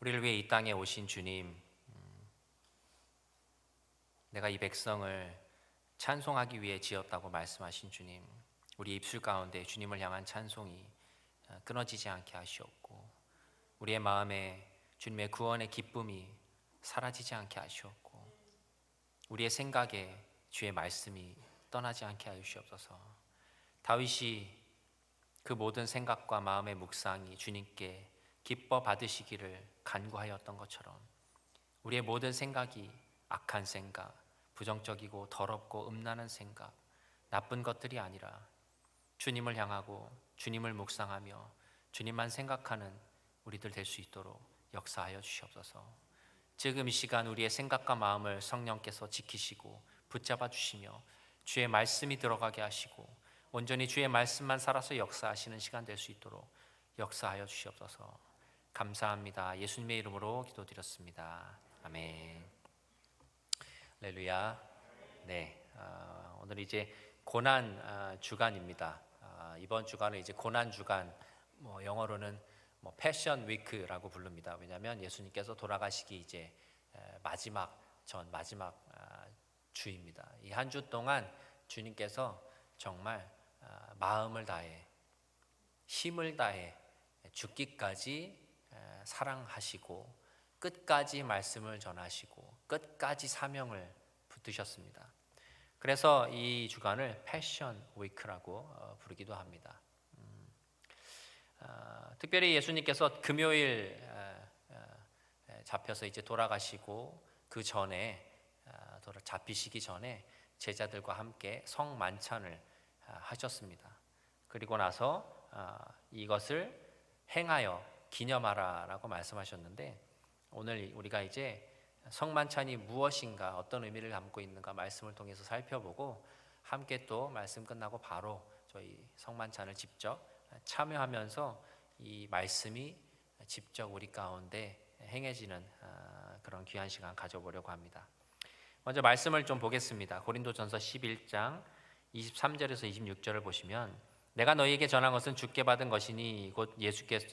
우리를 위해 이 땅에 오신 주님, 내가 이 백성을 찬송하기 위해 지었다고 말씀하신 주님, 우리 입술 가운데 주님을 향한 찬송이 끊어지지 않게 하시옵고, 우리의 마음에 주님의 구원의 기쁨이 사라지지 않게 하시옵고, 우리의 생각에 주의 말씀이 떠나지 않게 하시옵소서. 다윗이 그 모든 생각과 마음의 묵상이 주님께 기뻐 받으시기를 간구하였던 것처럼, 우리의 모든 생각이 악한 생각, 부정적이고 더럽고 음란한 생각, 나쁜 것들이 아니라 주님을 향하고 주님을 묵상하며 주님만 생각하는 우리들 될 수 있도록 역사하여 주시옵소서. 지금 이 시간 우리의 생각과 마음을 성령께서 지키시고 붙잡아 주시며 주의 말씀이 들어가게 하시고 온전히 주의 말씀만 살아서 역사하시는 시간 될 수 있도록 역사하여 주시옵소서. 감사합니다. 예수님의 이름으로 기도드렸습니다. 아멘. 할렐루야. 네, 오늘 이제 고난 주간입니다. 이번 주간은 이제 고난 주간, 영어로는 패션 위크라고 부릅니다. 왜냐하면 예수님께서 돌아가시기 이제 마지막 주입니다. 이 한 주 동안 주님께서 정말 마음을 다해, 힘을 다해 죽기까지 사랑하시고 끝까지 말씀을 전하시고 끝까지 사명을 붙드셨습니다. 그래서 이 주간을 패션 위크라고 부르기도 합니다. 특별히 예수님께서 금요일 잡혀서 이제 돌아가시고 그 전에 잡히시기 전에 제자들과 함께 성만찬을 하셨습니다. 그리고 나서 이것을 행하여 기념하라라고 말씀하셨는데, 오늘 우리가 이제 성만찬이 무엇인가, 어떤 의미를 담고 있는가 말씀을 통해서 살펴보고, 함께 또 말씀 끝나고 바로 저희 성만찬을 직접 참여하면서 이 말씀이 직접 우리 가운데 행해지는 그런 귀한 시간 가져보려고 합니다. 먼저 말씀을 좀 보겠습니다. 고린도전서 11장 23절에서 26절을 보시면, 내가 너희에게 전한 것은 주께 받은 것이니 곧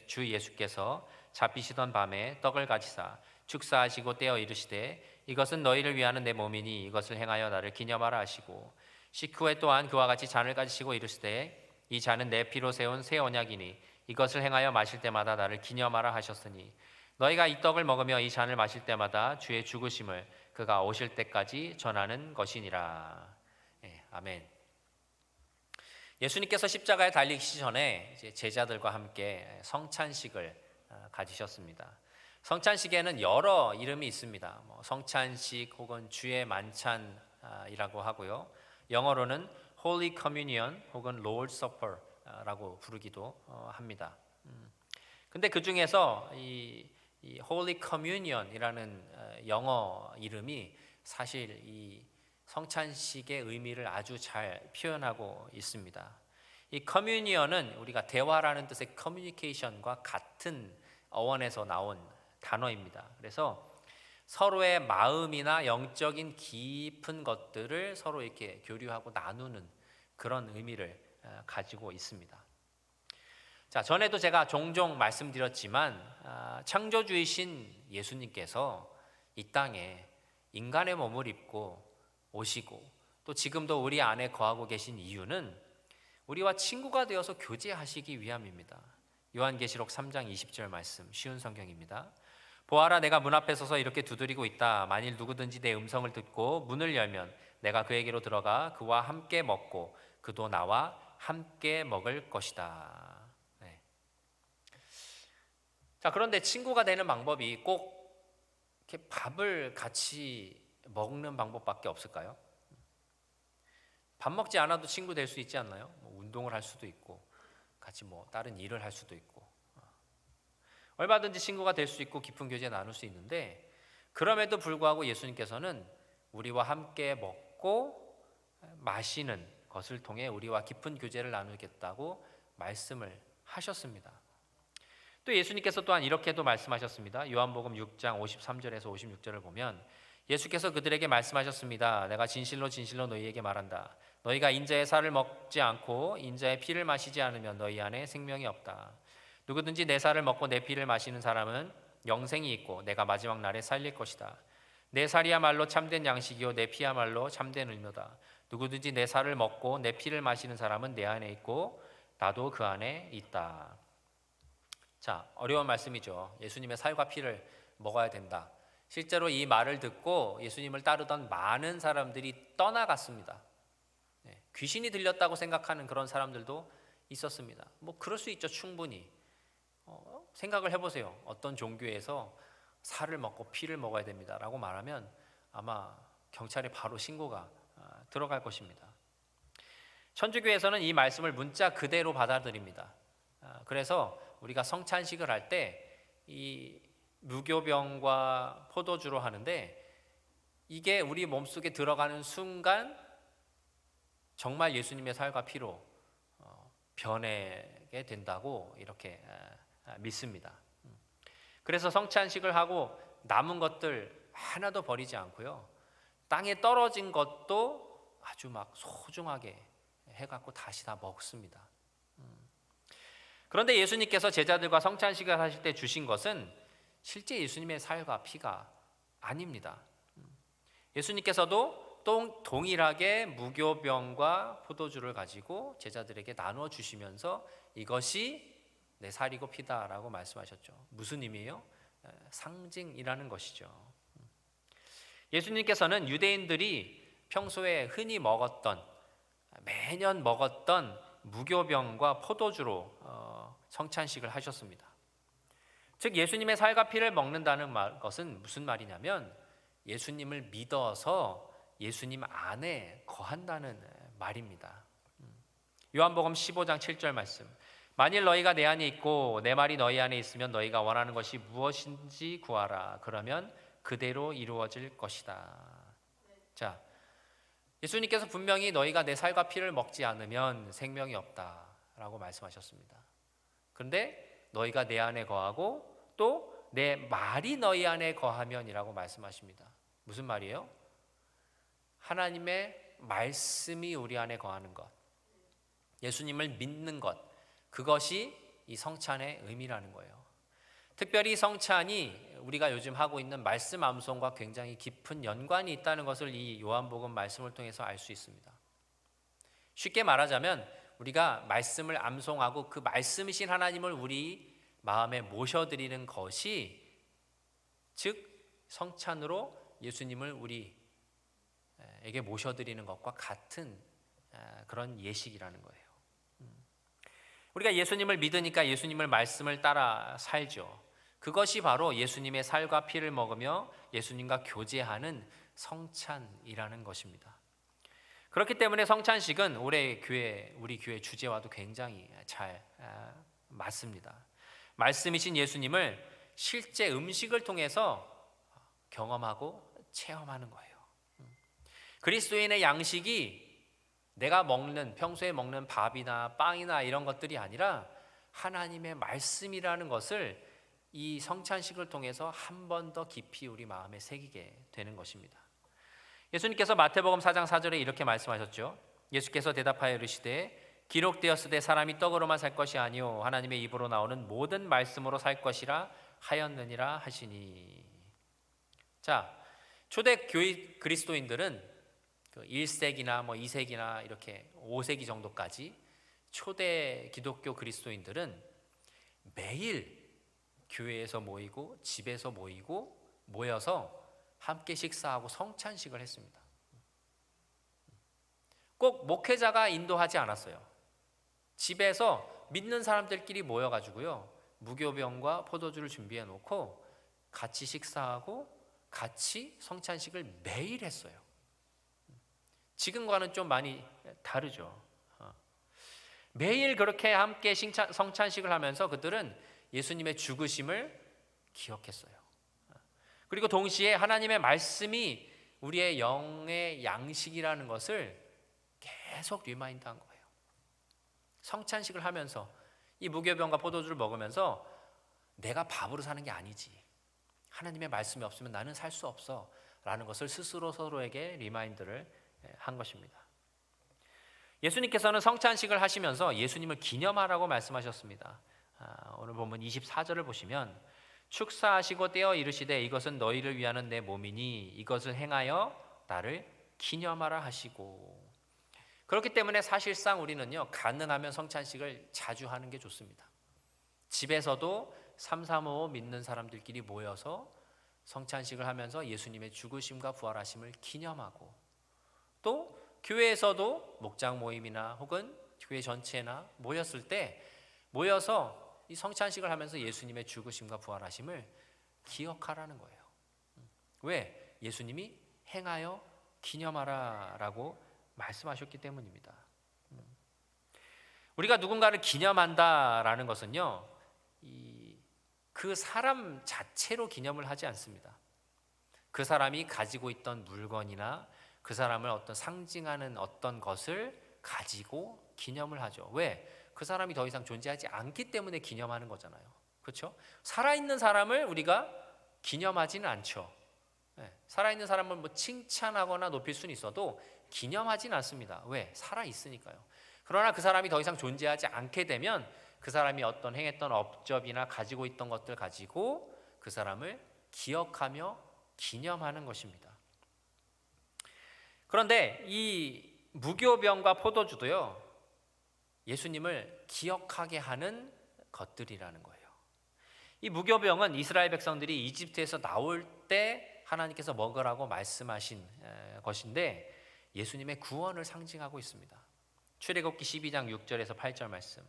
주 예수께서 잡히시던 밤에 떡을 가지사 축사하시고 떼어 이르시되 이것은 너희를 위하는 내 몸이니 이것을 행하여 나를 기념하라 하시고, 식후에 또한 그와 같이 잔을 가지시고 이르시되 이 잔은 내 피로 세운 새 언약이니 이것을 행하여 마실 때마다 나를 기념하라 하셨으니, 너희가 이 떡을 먹으며 이 잔을 마실 때마다 주의 죽으심을 그가 오실 때까지 전하는 것이니라. 아멘. 예수님께서 십자가에 달리시기 전에 이제 제자들과 함께 성찬식을 가지셨습니다. 성찬식에는 여러 이름이 있습니다. 성찬식 혹은 주의 만찬이라고 하고요. 영어로는 Holy Communion 혹은 Lord's Supper라고 부르기도 합니다. 근데 그 중에서 이 Holy Communion이라는 영어 이름이 사실 이 성찬식의 의미를 아주 잘 표현하고 있습니다. 이 커뮤니언은 우리가 대화라는 뜻의 커뮤니케이션과 같은 어원에서 나온 단어입니다. 그래서 서로의 마음이나 영적인 깊은 것들을 서로 이렇게 교류하고 나누는 그런 의미를 가지고 있습니다. 자, 전에도 제가 종종 말씀드렸지만 창조주이신 예수님께서 이 땅에 인간의 몸을 입고 오시고 또 지금도 우리 안에 거하고 계신 이유는 우리와 친구가 되어서 교제하시기 위함입니다. 요한계시록 3장 20절 말씀, 쉬운 성경입니다. 보아라, 내가 문 앞에 서서 이렇게 두드리고 있다. 만일 누구든지 내 음성을 듣고 문을 열면 내가 그에게로 들어가 그와 함께 먹고 그도 나와 함께 먹을 것이다. 네. 자, 그런데 친구가 되는 방법이 꼭 이렇게 밥을 같이 먹는 방법밖에 없을까요? 밥 먹지 않아도 친구 될 수 있지 않나요? 운동을 할 수도 있고 같이 다른 일을 할 수도 있고 얼마든지 친구가 될 수 있고 깊은 교제 나눌 수 있는데, 그럼에도 불구하고 예수님께서는 우리와 함께 먹고 마시는 것을 통해 우리와 깊은 교제를 나누겠다고 말씀을 하셨습니다. 또 예수님께서 또한 이렇게도 말씀하셨습니다. 요한복음 6장 53절에서 56절을 보면 예수께서 그들에게 말씀하셨습니다. 내가 진실로 진실로 너희에게 말한다. 너희가 인자의 살을 먹지 않고 인자의 피를 마시지 않으면 너희 안에 생명이 없다. 누구든지 내 살을 먹고 내 피를 마시는 사람은 영생이 있고 내가 마지막 날에 살릴 것이다. 내 살이야말로 참된 양식이요 내 피야말로 참된 음료다. 누구든지 내 살을 먹고 내 피를 마시는 사람은 내 안에 있고 나도 그 안에 있다. 자, 어려운 말씀이죠. 예수님의 살과 피를 먹어야 된다. 실제로 이 말을 듣고 예수님을 따르던 많은 사람들이 떠나갔습니다. 귀신이 들렸다고 생각하는 그런 사람들도 있었습니다. 뭐 그럴 수 있죠, 충분히. 생각을 해보세요. 어떤 종교에서 살을 먹고 피를 먹어야 됩니다라고 말하면 아마 경찰에 바로 신고가 들어갈 것입니다. 천주교에서는 이 말씀을 문자 그대로 받아들입니다. 그래서 우리가 성찬식을 할 때 이 무교병과 포도주로 하는데 이게 우리 몸속에 들어가는 순간 정말 예수님의 살과 피로 변하게 된다고 이렇게 믿습니다. 그래서 성찬식을 하고 남은 것들 하나도 버리지 않고요, 땅에 떨어진 것도 아주 막 소중하게 해갖고 다시 다 먹습니다. 그런데 예수님께서 제자들과 성찬식을 하실 때 주신 것은 실제 예수님의 살과 피가 아닙니다. 예수님께서도 동일하게 무교병과 포도주를 가지고 제자들에게 나누어 주시면서 이것이 내 살이고 피다라고 말씀하셨죠. 무슨 의미예요? 상징이라는 것이죠. 예수님께서는 유대인들이 평소에 흔히 먹었던, 매년 먹었던 무교병과 포도주로 성찬식을 하셨습니다. 즉 예수님의 살과 피를 먹는다는 것은 무슨 말이냐면 예수님을 믿어서 예수님 안에 거한다는 말입니다. 요한복음 15장 7절 말씀. 만일 너희가 내 안에 있고 내 말이 너희 안에 있으면 너희가 원하는 것이 무엇인지 구하라. 그러면 그대로 이루어질 것이다. 자, 예수님께서 분명히 너희가 내 살과 피를 먹지 않으면 생명이 없다라고 말씀하셨습니다. 그런데 너희가 내 안에 거하고 또 내 말이 너희 안에 거하면이라고 말씀하십니다. 무슨 말이에요? 하나님의 말씀이 우리 안에 거하는 것, 예수님을 믿는 것, 그것이 이 성찬의 의미라는 거예요. 특별히 성찬이 우리가 요즘 하고 있는 말씀 암송과 굉장히 깊은 연관이 있다는 것을 이 요한복음 말씀을 통해서 알 수 있습니다. 쉽게 말하자면 우리가 말씀을 암송하고 그 말씀이신 하나님을 우리 마음에 모셔드리는 것이, 즉 성찬으로 예수님을 우리에게 모셔드리는 것과 같은 그런 예식이라는 거예요. 우리가 예수님을 믿으니까 예수님을 말씀을 따라 살죠. 그것이 바로 예수님의 살과 피를 먹으며 예수님과 교제하는 성찬이라는 것입니다. 그렇기 때문에 성찬식은 우리 교회 주제와도 굉장히 잘 맞습니다. 말씀이신 예수님을 실제 음식을 통해서 경험하고 체험하는 거예요. 그리스도인의 양식이 내가 평소에 먹는 밥이나 빵이나 이런 것들이 아니라 하나님의 말씀이라는 것을 이 성찬식을 통해서 한 번 더 깊이 우리 마음에 새기게 되는 것입니다. 예수님께서 마태복음 4장 4절에 이렇게 말씀하셨죠. 예수께서 대답하여 이르시되 기록되었으되 사람이 떡으로만 살 것이 아니요 하나님의 입으로 나오는 모든 말씀으로 살 것이라 하였느니라 하시니. 자, 초대 교회 그리스도인들은 1세기나 2세기나 이렇게 5세기 정도까지 초대 기독교 그리스도인들은 매일 교회에서 모이고 집에서 모여서 함께 식사하고 성찬식을 했습니다. 꼭 목회자가 인도하지 않았어요. 집에서 믿는 사람들끼리 모여가지고요, 무교병과 포도주를 준비해 놓고 같이 식사하고 같이 성찬식을 매일 했어요. 지금과는 좀 많이 다르죠. 매일 그렇게 함께 성찬식을 하면서 그들은 예수님의 죽으심을 기억했어요. 그리고 동시에 하나님의 말씀이 우리의 영의 양식이라는 것을 계속 리마인드한 거예요. 성찬식을 하면서 이 무교병과 포도주를 먹으면서 내가 밥으로 사는 게 아니지, 하나님의 말씀이 없으면 나는 살 수 없어 라는 것을 스스로 서로에게 리마인드를 한 것입니다. 예수님께서는 성찬식을 하시면서 예수님을 기념하라고 말씀하셨습니다. 오늘 본문 24절을 보시면 축사하시고 떼어 이르시되 이것은 너희를 위하는 내 몸이니 이것을 행하여 나를 기념하라 하시고. 그렇기 때문에 사실상 우리는요, 가능하면 성찬식을 자주 하는 게 좋습니다. 집에서도 335 믿는 사람들끼리 모여서 성찬식을 하면서 예수님의 죽으심과 부활하심을 기념하고, 또 교회에서도 목장 모임이나 혹은 교회 전체나 모였을 때 모여서 이 성찬식을 하면서 예수님의 죽으심과 부활하심을 기억하라는 거예요. 왜? 예수님이 행하여 기념하라 라고 말씀하셨기 때문입니다. 우리가 누군가를 기념한다라는 것은요, 그 사람 자체로 기념을 하지 않습니다. 그 사람이 가지고 있던 물건이나 그 사람을 어떤 상징하는 어떤 것을 가지고 기념을 하죠. 왜? 그 사람이 더 이상 존재하지 않기 때문에 기념하는 거잖아요. 그렇죠? 살아있는 사람을 우리가 기념하지는 않죠. 살아있는 사람을 뭐 칭찬하거나 높일 수는 있어도 기념하지는 않습니다. 왜? 살아있으니까요. 그러나 그 사람이 더 이상 존재하지 않게 되면 그 사람이 어떤 행했던 업적이나 가지고 있던 것들 가지고 그 사람을 기억하며 기념하는 것입니다. 그런데 이 무교병과 포도주도요, 예수님을 기억하게 하는 것들이라는 거예요. 이 무교병은 이스라엘 백성들이 이집트에서 나올 때 하나님께서 먹으라고 말씀하신 것인데 예수님의 구원을 상징하고 있습니다. 출애굽기 12장 6절에서 8절 말씀.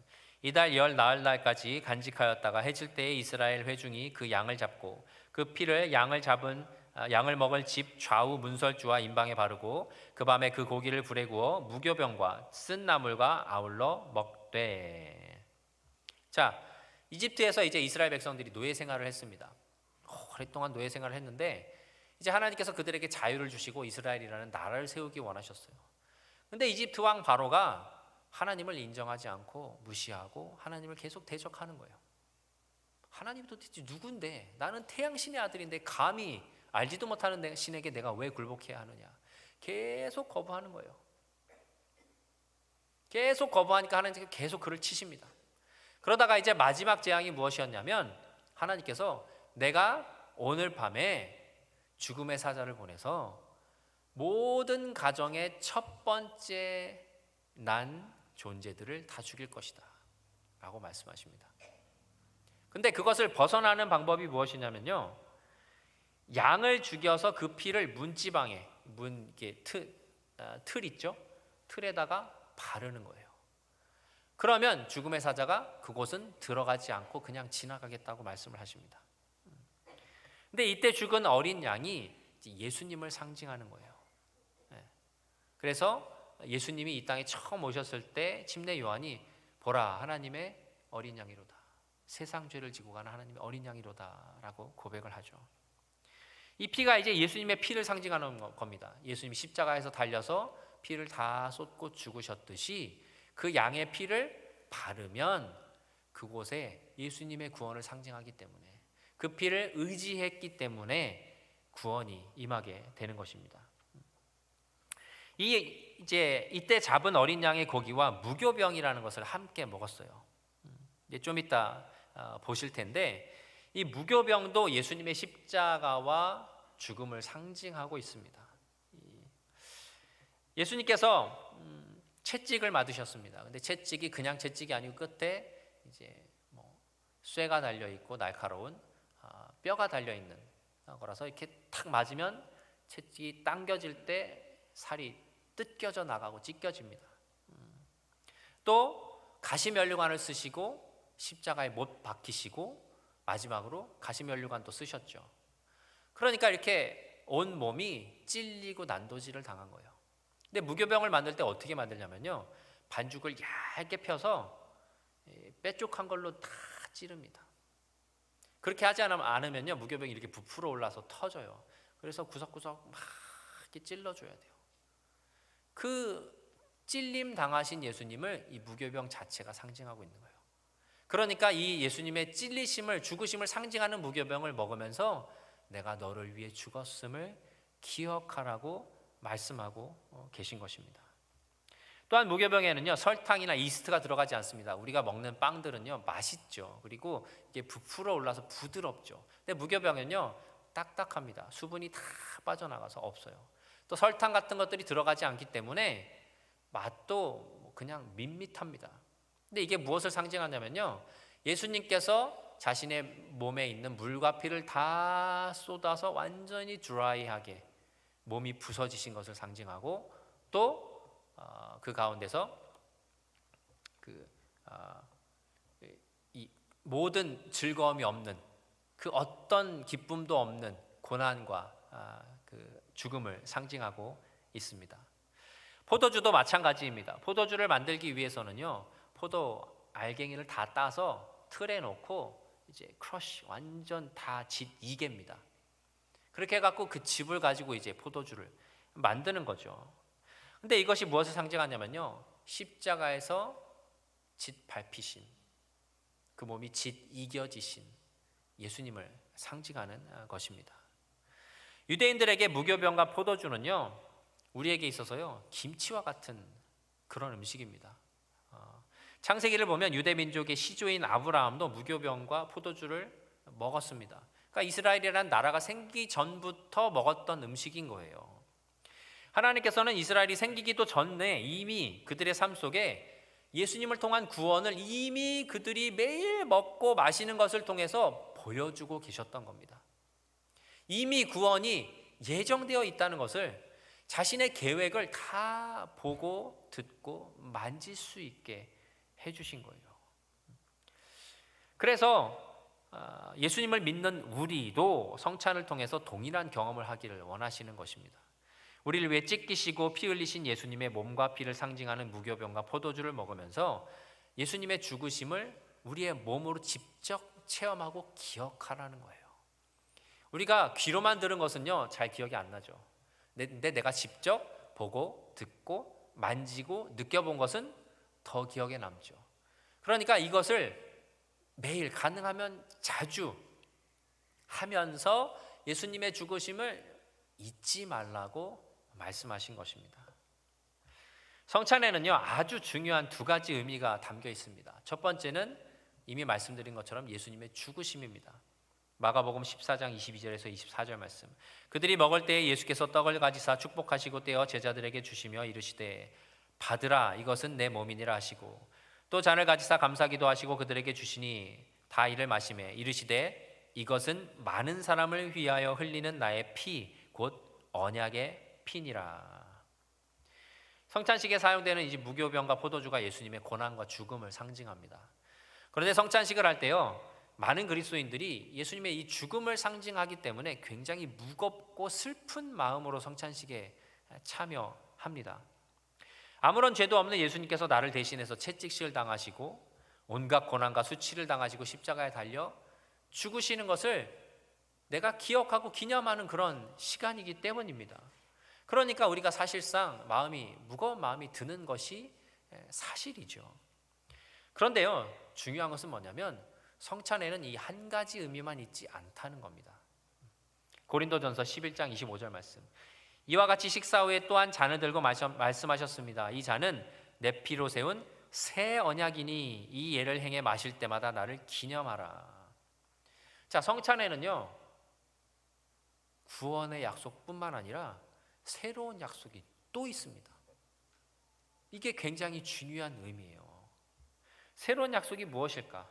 이달 열 나흘 날까지 간직하였다가 해질 때에 이스라엘 회중이 그 양을 잡고 그 피를 양을 먹을 집 좌우 문설주와 임방에 바르고 그 밤에 그 고기를 불에 구워 무교병과 쓴 나물과 아울러 먹되. 자, 이집트에서 이제 이스라엘 백성들이 노예 생활을 했습니다. 오랫동안 노예 생활을 했는데 이제 하나님께서 그들에게 자유를 주시고 이스라엘이라는 나라를 세우기 원하셨어요. 근데 이집트 왕 바로가 하나님을 인정하지 않고 무시하고 하나님을 계속 대적하는 거예요. 하나님이 도대체 누군데? 나는 태양신의 아들인데 감히 알지도 못하는 신에게 내가 왜 굴복해야 하느냐? 계속 거부하는 거예요. 계속 거부하니까 하나님께서 계속 그를 치십니다. 그러다가 이제 마지막 재앙이 무엇이었냐면 하나님께서 내가 오늘 밤에 죽음의 사자를 보내서 모든 가정의 첫 번째 난 존재들을 다 죽일 것이다 라고 말씀하십니다. 근데 그것을 벗어나는 방법이 무엇이냐면요, 양을 죽여서 그 피를 문지방에 틀 있죠? 틀에다가 바르는 거예요. 그러면 죽음의 사자가 그곳은 들어가지 않고 그냥 지나가겠다고 말씀을 하십니다. 근데 이때 죽은 어린 양이 예수님을 상징하는 거예요. 그래서 예수님이 이 땅에 처음 오셨을 때 침례 요한이 보라 하나님의 어린 양이로다, 세상 죄를 지고 가는 하나님의 어린 양이로다 라고 고백을 하죠. 이 피가 이제 예수님의 피를 상징하는 겁니다. 예수님이 십자가에서 달려서 피를 다 쏟고 죽으셨듯이 그 양의 피를 바르면 그곳에 예수님의 구원을 상징하기 때문에, 그 피를 의지했기 때문에 구원이 임하게 되는 것입니다. 이때 잡은 어린 양의 고기와 무교병이라는 것을 함께 먹었어요. 이제 좀 이따 보실 텐데 이 무교병도 예수님의 십자가와 죽음을 상징하고 있습니다. 예수님께서 채찍을 맞으셨습니다. 근데 채찍이 그냥 채찍이 아니고 끝에 이제 쇠가 달려 있고 날카로운 뼈가 달려 있는 거라서 이렇게 탁 맞으면 채찍이 당겨질 때 살이 뜯겨져 나가고 찢겨집니다. 또 가시면류관을 쓰시고 십자가에 못 박히시고 마지막으로 가시면류관도 쓰셨죠. 그러니까 이렇게 온 몸이 찔리고 난도질을 당한 거예요. 근데 무교병을 만들 때 어떻게 만들냐면요, 반죽을 얇게 펴서 뾰족한 걸로 다 찌릅니다. 그렇게 하지 않으면요 무교병이 이렇게 부풀어 올라서 터져요. 그래서 구석구석 막 이렇게 찔러줘야 돼요. 그 찔림 당하신 예수님을 이 무교병 자체가 상징하고 있는 거예요. 그러니까 이 예수님의 찔리심을, 죽으심을 상징하는 무교병을 먹으면서 내가 너를 위해 죽었음을 기억하라고 말씀하고 계신 것입니다. 또한 무교병에는요 설탕이나 이스트가 들어가지 않습니다. 우리가 먹는 빵들은요 맛있죠. 그리고 이게 부풀어 올라서 부드럽죠. 근데 무교병은요 딱딱합니다. 수분이 다 빠져나가서 없어요. 또 설탕 같은 것들이 들어가지 않기 때문에 맛도 그냥 밋밋합니다. 근데 이게 무엇을 상징하냐면요, 예수님께서 자신의 몸에 있는 물과 피를 다 쏟아서 완전히 드라이하게 몸이 부서지신 것을 상징하고, 또 그 가운데서 이 모든 즐거움이 없는, 그 어떤 기쁨도 없는 고난과 그 죽음을 상징하고 있습니다. 포도주도 마찬가지입니다. 포도주를 만들기 위해서는요, 포도 알갱이를 다 따서 틀에 놓고 이제 크러쉬, 완전 다 즙 2개입니다. 그렇게 해갖고 그 즙을 가지고 이제 포도주를 만드는 거죠. 근데 이것이 무엇을 상징하냐면요, 십자가에서 짓 밟히신, 그 몸이 짓 이겨지신 예수님을 상징하는 것입니다. 유대인들에게 무교병과 포도주는요, 우리에게 있어서요 김치와 같은 그런 음식입니다. 창세기를 보면 유대 민족의 시조인 아브라함도 무교병과 포도주를 먹었습니다. 그러니까 이스라엘이라는 나라가 생기기 전부터 먹었던 음식인 거예요. 하나님께서는 이스라엘이 생기기도 전에 이미 그들의 삶 속에 예수님을 통한 구원을 이미 그들이 매일 먹고 마시는 것을 통해서 보여주고 계셨던 겁니다. 이미 구원이 예정되어 있다는 것을, 자신의 계획을 다 보고 듣고 만질 수 있게 해주신 거예요. 그래서 예수님을 믿는 우리도 성찬을 통해서 동일한 경험을 하기를 원하시는 것입니다. 우리를 위해 찢기시고 피 흘리신 예수님의 몸과 피를 상징하는 무교병과 포도주를 먹으면서 예수님의 죽으심을 우리의 몸으로 직접 체험하고 기억하라는 거예요. 우리가 귀로만 들은 것은요 잘 기억이 안 나죠. 근데 내가 직접 보고 듣고 만지고 느껴본 것은 더 기억에 남죠. 그러니까 이것을 매일, 가능하면 자주 하면서 예수님의 죽으심을 잊지 말라고 말씀하신 것입니다. 성찬에는요 아주 중요한 두 가지 의미가 담겨 있습니다. 첫 번째는 이미 말씀드린 것처럼 예수님의 죽으심입니다. 마가복음 14장 22절에서 24절 말씀. 그들이 먹을 때에 예수께서 떡을 가지사 축복하시고 떼어 제자들에게 주시며 이르시되 받으라, 이것은 내 몸이니라 하시고, 또 잔을 가지사 감사기도 하시고 그들에게 주시니 다 이를 마시매 이르시되 이것은 많은 사람을 위하여 흘리는 나의 피, 곧 언약의 피니라. 성찬식에 사용되는 이 무교병과 포도주가 예수님의 고난과 죽음을 상징합니다. 그런데 성찬식을 할 때요, 많은 그리스도인들이 예수님의 이 죽음을 상징하기 때문에 굉장히 무겁고 슬픈 마음으로 성찬식에 참여합니다. 아무런 죄도 없는 예수님께서 나를 대신해서 채찍질을 당하시고 온갖 고난과 수치를 당하시고 십자가에 달려 죽으시는 것을 내가 기억하고 기념하는 그런 시간이기 때문입니다. 그러니까 우리가 사실상 무거운 마음이 드는 것이 사실이죠. 그런데요, 중요한 것은 뭐냐면 성찬에는 이 한 가지 의미만 있지 않다는 겁니다. 고린도전서 11장 25절 말씀. 이와 같이 식사 후에 또한 잔을 들고 말씀하셨습니다. 이 잔은 내 피로 세운 새 언약이니 이 예를 행해 마실 때마다 나를 기념하라. 자, 성찬에는요 구원의 약속뿐만 아니라 새로운 약속이 또 있습니다. 이게 굉장히 중요한 의미예요. 새로운 약속이 무엇일까?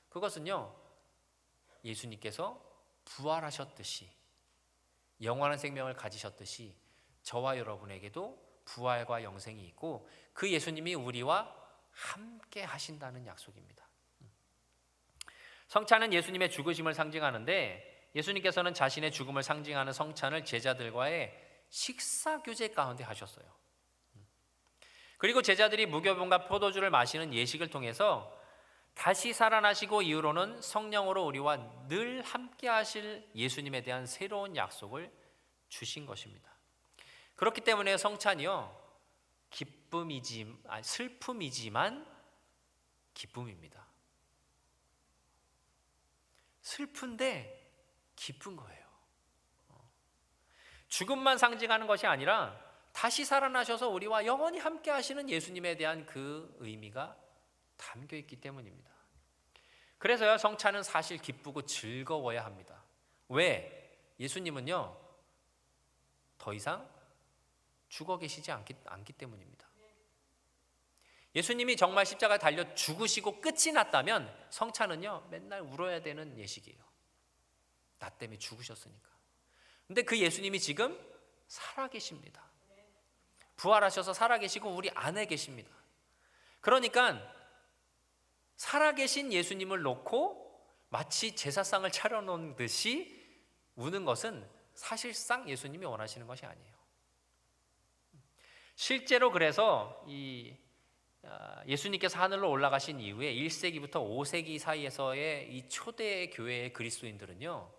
그것은요, 예수님께서 부활하셨듯이, 영원한 생명을 가지셨듯이 저와 여러분에게도 부활과 영생이 있고 그 예수님이 우리와 함께 하신다는 약속입니다. 성찬은 예수님의 죽으심을 상징하는데, 예수님께서는 자신의 죽음을 상징하는 성찬을 제자들과의 식사 교제 가운데 하셨어요. 그리고 제자들이 무교병과 포도주를 마시는 예식을 통해서 다시 살아나시고 이후로는 성령으로 우리와 늘 함께 하실 예수님에 대한 새로운 약속을 주신 것입니다. 그렇기 때문에 성찬이요, 슬픔이지만 기쁨입니다. 슬픈데 기쁜 거예요. 죽음만 상징하는 것이 아니라 다시 살아나셔서 우리와 영원히 함께 하시는 예수님에 대한 그 의미가 담겨 있기 때문입니다. 그래서요, 성찬은 사실 기쁘고 즐거워야 합니다. 왜? 예수님은요, 더 이상 죽어 계시지 않기 때문입니다. 예수님이 정말 십자가에 달려 죽으시고 끝이 났다면 성찬은요, 맨날 울어야 되는 예식이에요. 나 때문에 죽으셨으니까. 근데 그 예수님이 지금 살아계십니다. 부활하셔서 살아계시고 우리 안에 계십니다. 그러니까 살아계신 예수님을 놓고 마치 제사상을 차려놓은 듯이 우는 것은 사실상 예수님이 원하시는 것이 아니에요. 실제로 그래서 예수님께서 하늘로 올라가신 이후에 1세기부터 5세기 사이에서의 이 초대 교회의 그리스도인들은요,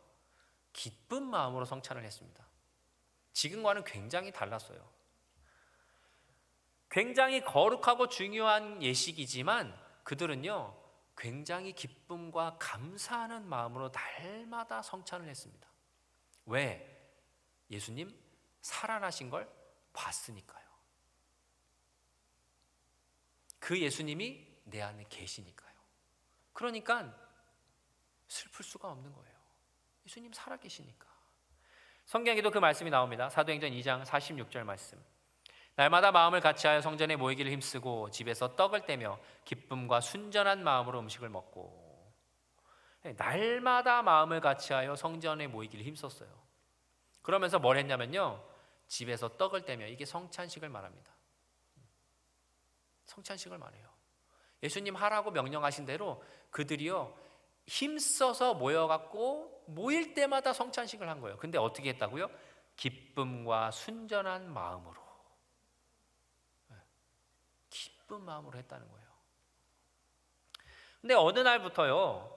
기쁜 마음으로 성찬을 했습니다. 지금과는 굉장히 달랐어요. 굉장히 거룩하고 중요한 예식이지만 그들은요, 굉장히 기쁨과 감사하는 마음으로 날마다 성찬을 했습니다. 왜? 예수님 살아나신 걸 봤으니까요. 그 예수님이 내 안에 계시니까요. 그러니까 슬플 수가 없는 거예요. 예수님 살아계시니까. 성경에도 그 말씀이 나옵니다. 사도행전 2장 46절 말씀. 날마다 마음을 같이하여 성전에 모이기를 힘쓰고 집에서 떡을 떼며 기쁨과 순전한 마음으로 음식을 먹고. 날마다 마음을 같이하여 성전에 모이기를 힘썼어요. 그러면서 뭘 했냐면요, 집에서 떡을 떼며, 이게 성찬식을 말합니다. 성찬식을 말해요. 예수님 하라고 명령하신 대로 그들이요, 힘써서 모여갖고 모일 때마다 성찬식을 한 거예요. 근데 어떻게 했다고요? 기쁨과 순전한 마음으로. 기쁜 마음으로 했다는 거예요. 근데 어느 날부터요,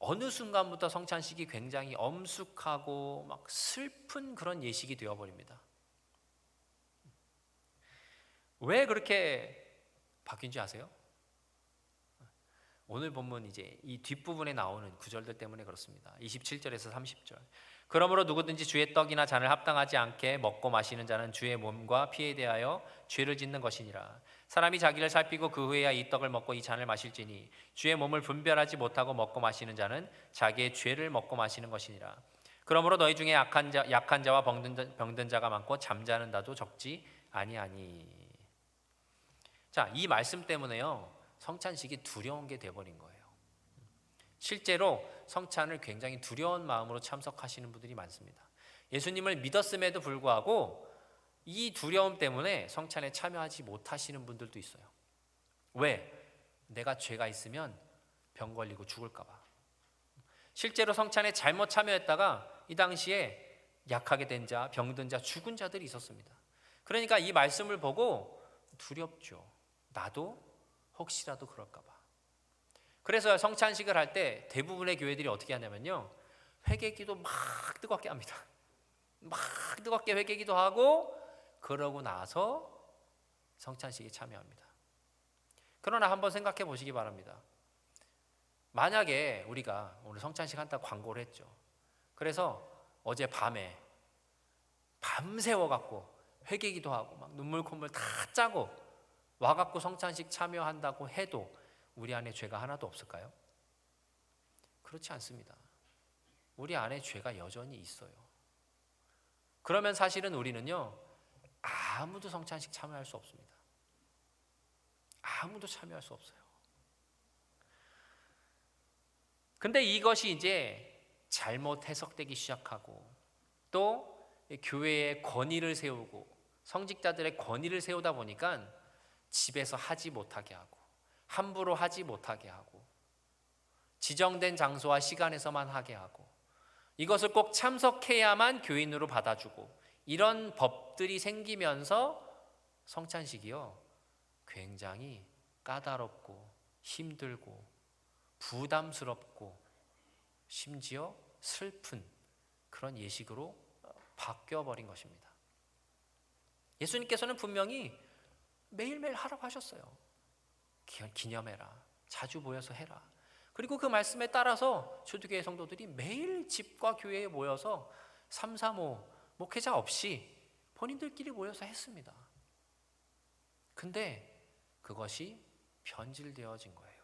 어느 순간부터 성찬식이 굉장히 엄숙하고 막 슬픈 그런 예식이 되어버립니다. 왜 그렇게 바뀐지 아세요? 오늘 본문 이제 이 뒷부분에 나오는 구절들 때문에 그렇습니다. 27절에서 30절. 그러므로 누구든지 주의 떡이나 잔을 합당하지 않게 먹고 마시는 자는 주의 몸과 피에 대하여 죄를 짓는 것이니라. 사람이 자기를 살피고 그 후에야 이 떡을 먹고 이 잔을 마실지니 주의 몸을 분별하지 못하고 먹고 마시는 자는 자기의 죄를 먹고 마시는 것이니라. 그러므로 너희 중에 약한 자와 병든 자가 많고 잠자는 자도 적지 아니하니. 자, 이 말씀 때문에요, 성찬식이 두려운 게 돼버린 거예요. 실제로 성찬을 굉장히 두려운 마음으로 참석하시는 분들이 많습니다. 예수님을 믿었음에도 불구하고 이 두려움 때문에 성찬에 참여하지 못하시는 분들도 있어요. 왜? 내가 죄가 있으면 병 걸리고 죽을까 봐. 실제로 성찬에 잘못 참여했다가 이 당시에 약하게 된 자, 병든 자, 죽은 자들이 있었습니다. 그러니까 이 말씀을 보고 두렵죠. 나도 혹시라도 그럴까 봐. 그래서 성찬식을 할 때 대부분의 교회들이 어떻게 하냐면요, 회개기도 막 뜨겁게 합니다. 막 뜨겁게 회개기도 하고 그러고 나서 성찬식에 참여합니다. 그러나 한번 생각해 보시기 바랍니다. 만약에 우리가 오늘 성찬식 한다고 광고를 했죠. 그래서 어제 밤에 밤새워 갖고 회개기도 하고 막 눈물 콧물 다 짜고 와갖고 성찬식 참여한다고 해도 우리 안에 죄가 하나도 없을까요? 그렇지 않습니다. 우리 안에 죄가 여전히 있어요. 그러면 사실은 우리는요, 아무도 성찬식 참여할 수 없습니다. 아무도 참여할 수 없어요. 근데 이것이 이제 잘못 해석되기 시작하고 또 교회의 권위를 세우고 성직자들의 권위를 세우다 보니까 집에서 하지 못하게 하고 함부로 하지 못하게 하고 지정된 장소와 시간에서만 하게 하고 이것을 꼭 참석해야만 교인으로 받아주고 이런 법들이 생기면서 성찬식이요, 굉장히 까다롭고 힘들고 부담스럽고 심지어 슬픈 그런 예식으로 바뀌어버린 것입니다. 예수님께서는 분명히 매일매일 하라고 하셨어요. 기념해라, 자주 모여서 해라. 그리고 그 말씀에 따라서 초대교회 성도들이 매일 집과 교회에 모여서 335 목회자 없이 본인들끼리 모여서 했습니다. 근데 그것이 변질되어진 거예요.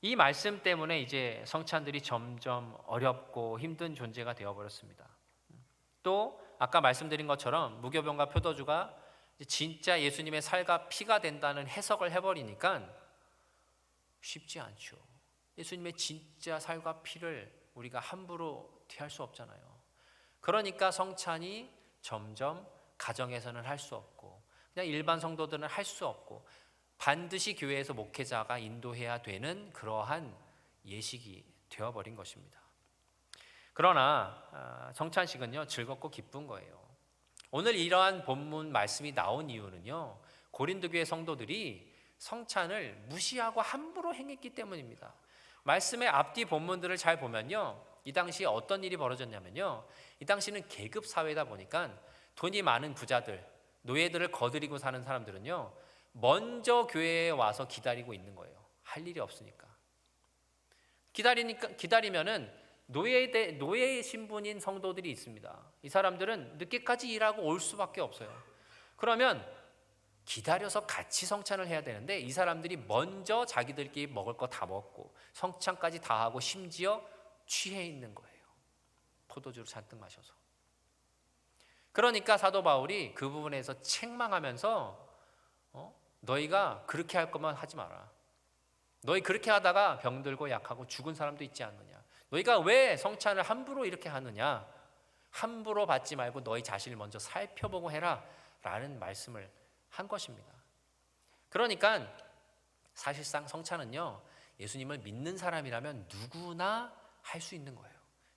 이 말씀 때문에 이제 성찬들이 점점 어렵고 힘든 존재가 되어버렸습니다. 또 아까 말씀드린 것처럼 무교병과 표도주가 진짜 예수님의 살과 피가 된다는 해석을 해버리니까 쉽지 않죠. 예수님의 진짜 살과 피를 우리가 함부로 대할 수 없잖아요. 그러니까 성찬이 점점 가정에서는 할 수 없고 그냥 일반 성도들은 할 수 없고 반드시 교회에서 목회자가 인도해야 되는 그러한 예식이 되어버린 것입니다. 그러나 성찬식은요 즐겁고 기쁜 거예요. 오늘 이러한 본문 말씀이 나온 이유는요 고린도 교회 성도들이 성찬을 무시하고 함부로 행했기 때문입니다. 말씀의 앞뒤 본문들을 잘 보면요 이 당시에 어떤 일이 벌어졌냐면요 이 당시는 계급 사회다 보니까 돈이 많은 부자들, 노예들을 거느리고 사는 사람들은요 먼저 교회에 와서 기다리고 있는 거예요. 할 일이 없으니까. 기다리면은 노예 신분인 성도들이 있습니다. 이 사람들은 늦게까지 일하고 올 수밖에 없어요. 그러면 기다려서 같이 성찬을 해야 되는데 이 사람들이 먼저 자기들끼리 먹을 거 다 먹고 성찬까지 다 하고 심지어 취해 있는 거예요. 포도주를 잔뜩 마셔서. 그러니까 사도 바울이 그 부분에서 책망하면서 너희가 그렇게 할 거면 하지 마라. 너희 그렇게 하다가 병들고 약하고 죽은 사람도 있지 않느냐. 너희가 왜 성찬을 함부로 이렇게 하느냐. 함부로 받지 말고 너희 자신을 먼저 살펴보고 해라 라는 말씀을 한 것입니다. 그러니까 사실상 성찬은요 예수님을 믿는 사람이라면 누구나 할 수 있는 거예요.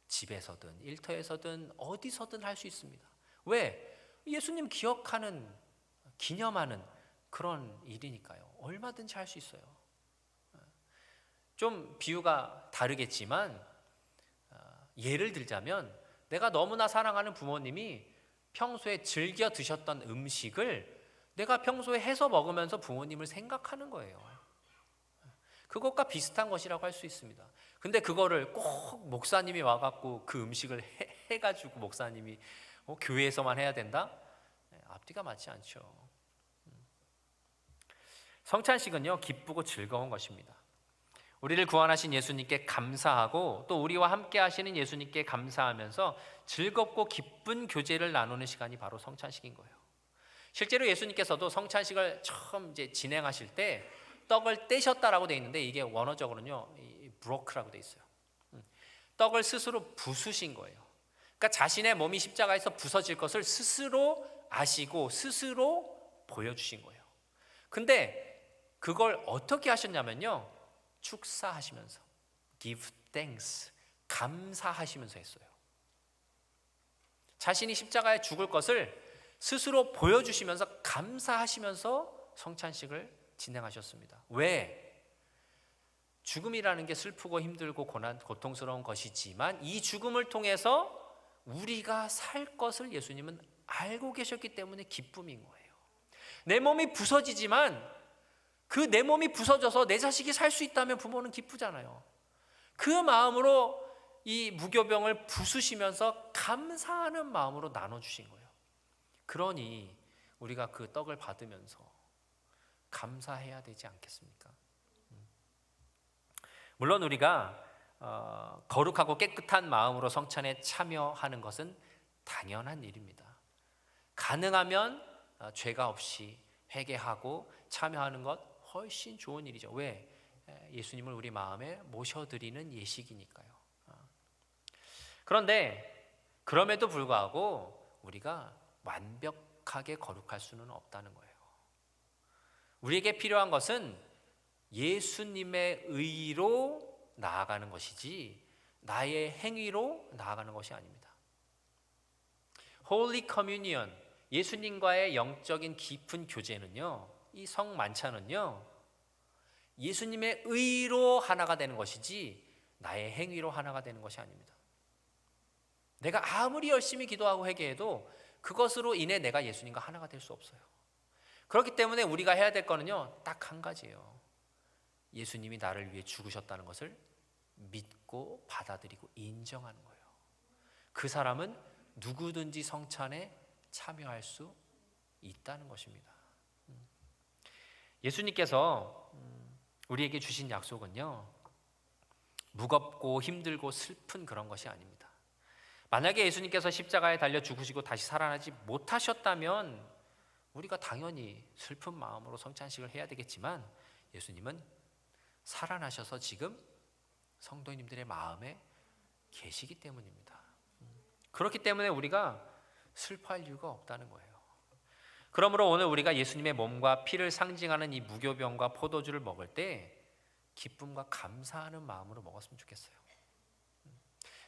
집에서든 일터에서든 어디서든 할 수 있습니다. 왜? 예수님 기억하는 기념하는 그런 일이니까요. 얼마든지 할 수 있어요. 좀 비유가 다르겠지만 예를 들자면 내가 너무나 사랑하는 부모님이 평소에 즐겨 드셨던 음식을 내가 평소에 해서 먹으면서 부모님을 생각하는 거예요. 그것과 비슷한 것이라고 할 수 있습니다. 근데 그거를 꼭 목사님이 와갖고 그 음식을 해가지고 목사님이 교회에서만 해야 된다? 앞뒤가 맞지 않죠. 성찬식은요 기쁘고 즐거운 것입니다. 우리를 구원하신 예수님께 감사하고 또 우리와 함께 하시는 예수님께 감사하면서 즐겁고 기쁜 교제를 나누는 시간이 바로 성찬식인 거예요. 실제로 예수님께서도 성찬식을 처음 이제 진행하실 때 떡을 떼셨다라고 되어 있는데 이게 원어적으로는요 브로크라고 되어 있어요. 떡을 스스로 부수신 거예요. 그러니까 자신의 몸이 십자가에서 부서질 것을 스스로 아시고 스스로 보여주신 거예요. 근데 그걸 어떻게 하셨냐면요 축사하시면서 give thanks 감사하시면서 했어요. 자신이 십자가에 죽을 것을 스스로 보여주시면서 감사하시면서 성찬식을 진행하셨습니다. 왜? 죽음이라는 게 슬프고 힘들고 고통스러운 것이지만 이 죽음을 통해서 우리가 살 것을 예수님은 알고 계셨기 때문에 기쁨인 거예요. 내 몸이 부서지지만 그 내 몸이 부서져서 내 자식이 살 수 있다면 부모는 기쁘잖아요. 그 마음으로 이 무교병을 부수시면서 감사하는 마음으로 나눠주신 거예요. 그러니 우리가 그 떡을 받으면서 감사해야 되지 않겠습니까? 물론 우리가 거룩하고 깨끗한 마음으로 성찬에 참여하는 것은 당연한 일입니다. 가능하면 죄가 없이 회개하고 참여하는 것 훨씬 좋은 일이죠. 왜? 예수님을 우리 마음에 모셔드리는 예식이니까요. 그런데 그럼에도 불구하고 우리가 완벽하게 거룩할 수는 없다는 거예요. 우리에게 필요한 것은 예수님의 의로 나아가는 것이지 나의 행위로 나아가는 것이 아닙니다. Holy Communion, 예수님과의 영적인 깊은 교제는요, 이 성만찬은요, 예수님의 의로 하나가 되는 것이지 나의 행위로 하나가 되는 것이 아닙니다. 내가 아무리 열심히 기도하고 회개해도 그것으로 인해 내가 예수님과 하나가 될 수 없어요. 그렇기 때문에 우리가 해야 될 거는요 딱 한 가지예요. 예수님이 나를 위해 죽으셨다는 것을 믿고 받아들이고 인정하는 거예요. 그 사람은 누구든지 성찬에 참여할 수 있다는 것입니다. 예수님께서 우리에게 주신 약속은요, 무겁고 힘들고 슬픈 그런 것이 아닙니다. 만약에 예수님께서 십자가에 달려 죽으시고 다시 살아나지 못하셨다면 우리가 당연히 슬픈 마음으로 성찬식을 해야 되겠지만, 예수님은 살아나셔서 지금 성도님들의 마음에 계시기 때문입니다. 그렇기 때문에 우리가 슬퍼할 이유가 없다는 거예요. 그러므로 오늘 우리가 예수님의 몸과 피를 상징하는 이 무교병과 포도주를 먹을 때 기쁨과 감사하는 마음으로 먹었으면 좋겠어요.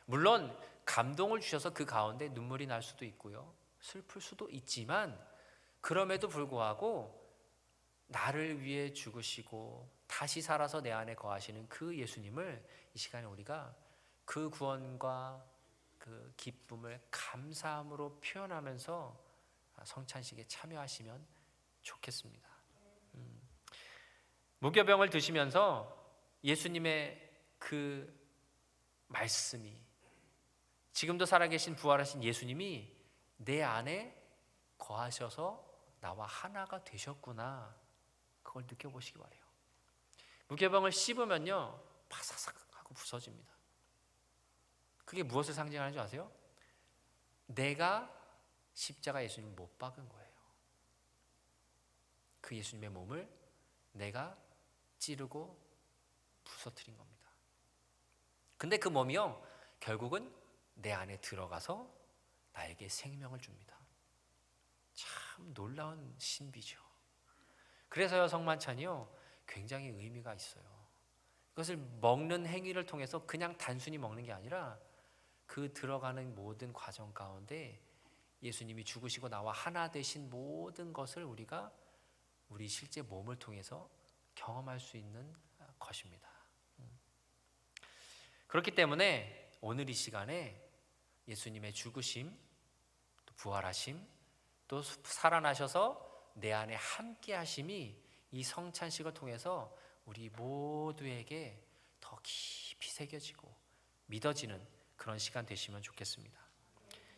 물론 감동을 주셔서 그 가운데 눈물이 날 수도 있고요, 슬플 수도 있지만, 그럼에도 불구하고 나를 위해 죽으시고 다시 살아서 내 안에 거하시는 그 예수님을 이 시간에 우리가 그 구원과 그 기쁨을 감사함으로 표현하면서 성찬식에 참여하시면 좋겠습니다. 무교병을 드시면서 예수님의 그 말씀이, 지금도 살아계신 부활하신 예수님이 내 안에 거하셔서 나와 하나가 되셨구나, 그걸 느껴보시기 바래요. 무교병을 씹으면요 바사삭 하고 부서집니다. 그게 무엇을 상징하는 줄 아세요? 내가 십자가 예수님을 못 박은 거예요. 그 예수님의 몸을 내가 찌르고 부서뜨린 겁니다. 근데 그 몸이요 결국은 내 안에 들어가서 나에게 생명을 줍니다. 참 놀라운 신비죠. 그래서요 성만찬이요 굉장히 의미가 있어요. 그것을 먹는 행위를 통해서 그냥 단순히 먹는 게 아니라 그 들어가는 모든 과정 가운데 예수님이 죽으시고 나와 하나 되신 모든 것을 우리가 우리 실제 몸을 통해서 경험할 수 있는 것입니다. 그렇기 때문에 오늘 이 시간에 예수님의 죽으심, 또 부활하심, 또 살아나셔서 내 안에 함께 하심이 이 성찬식을 통해서 우리 모두에게 더 깊이 새겨지고 믿어지는 그런 시간 되시면 좋겠습니다.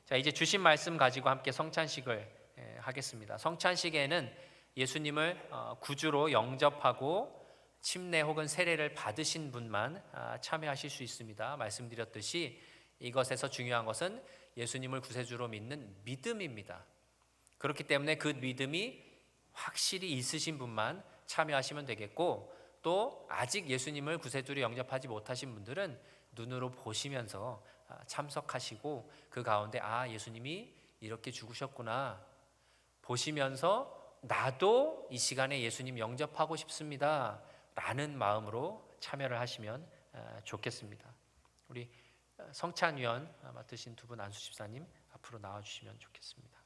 자, 이제 주신 말씀 가지고 함께 성찬식을 하겠습니다. 성찬식에는 예수님을 구주로 영접하고 침례 혹은 세례를 받으신 분만 참여하실 수 있습니다. 말씀드렸듯이 이것에서 중요한 것은 예수님을 구세주로 믿는 믿음입니다. 그렇기 때문에 그 믿음이 확실히 있으신 분만 참여하시면 되겠고, 또 아직 예수님을 구세주로 영접하지 못하신 분들은 눈으로 보시면서 참석하시고 그 가운데 예수님이 이렇게 죽으셨구나 보시면서 나도 이 시간에 예수님 영접하고 싶습니다 라는 마음으로 참여를 하시면 좋겠습니다. 우리 성찬위원 맡으신 두 분 안수 집사님 앞으로 나와주시면 좋겠습니다.